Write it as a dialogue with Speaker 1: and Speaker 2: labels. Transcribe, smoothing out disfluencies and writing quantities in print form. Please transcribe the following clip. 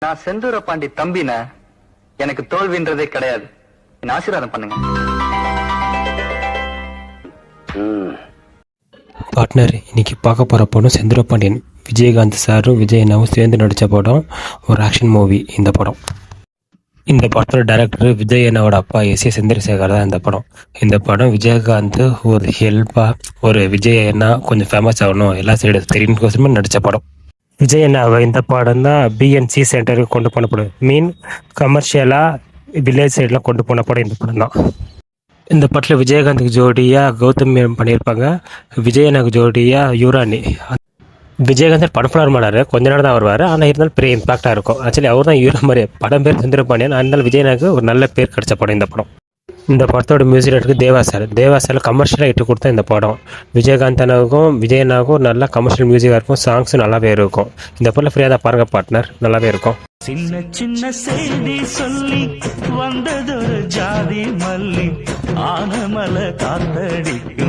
Speaker 1: நான் செந்தூர பாண்டி தம்பின, எனக்கு தோல்வின்றதே கிடையாது. என்ன ஆசீர்வாதம் பண்ணுங்க.
Speaker 2: பார்ட்னர், இன்னைக்கு பார்க்க போகிற படம் செந்தூர பாண்டியன். விஜயகாந்த் சாரும் விஜய் அண்ணாவும் சேர்ந்து நடித்த படம், ஒரு ஆக்ஷன் மூவி இந்த படம். இந்த படத்தோட டைரக்டர் விஜய் அண்ணாவோட அப்பா எஸ் ஏ சந்திரசேகர் தான் இந்த படம். இந்த படம் விஜயகாந்த் ஒரு ஹெல்ப்பாக ஒரு விஜய் அண்ணா கொஞ்சம் ஃபேமஸ் ஆகணும், எல்லா சைடு தெரியும்னு நடித்த படம். விஜய் அண்ணாவை இந்த படம் தான் பிஎன்சி சென்டருக்கு கொண்டு போனப்படும். கமர்ஷியலாக வில்லேஜ் சைடெலாம் கொண்டு போன படம் இந்த படம் தான். இந்த படத்தில் விஜயகாந்துக்கு ஜோடியாக கௌதம் பண்ணியிருப்பாங்க, விஜய் அண்ணாவுக்கு ஜோடியாக யுவராணி. விஜயகாந்த் படம் ஃபுல்லாக மாட்டார், கொஞ்ச நேரம் தான் வருவார். ஆனால் இருந்தாலும் பெரிய இம்பாக்டாக இருக்கும். ஆக்சுவலி அவர் தான் ஹீரோ மாதிரி. படம் பேர் செந்தூர பாண்டியன், அதனால விஜயனாக்கு ஒரு நல்ல பேர் கிடைச்ச படம் இந்த படம். இந்த படத்தோட மியூசிக் டைரக்டருக்கு தேவாசார் கமர்ஷியலாக இட்டு கொடுத்த இந்த படம். விஜயகாந்த் அண்ணாவுக்கும் விஜய் அண்ணாவுக்கும் நல்லா கமர்ஷியல் மியூசிக்காக இருக்கும், சாங்ஸும் நல்லாவே இருக்கும். இந்த படத்தில் ஃப்ரீயாக தான் பாருங்க பார்ட்னர், நல்லாவே இருக்கும்.
Speaker 3: சின்ன சின்ன செய்தி சொல்லி வந்ததொரு ஜாதி மல்லி ஆனமல காத்தடிக்கு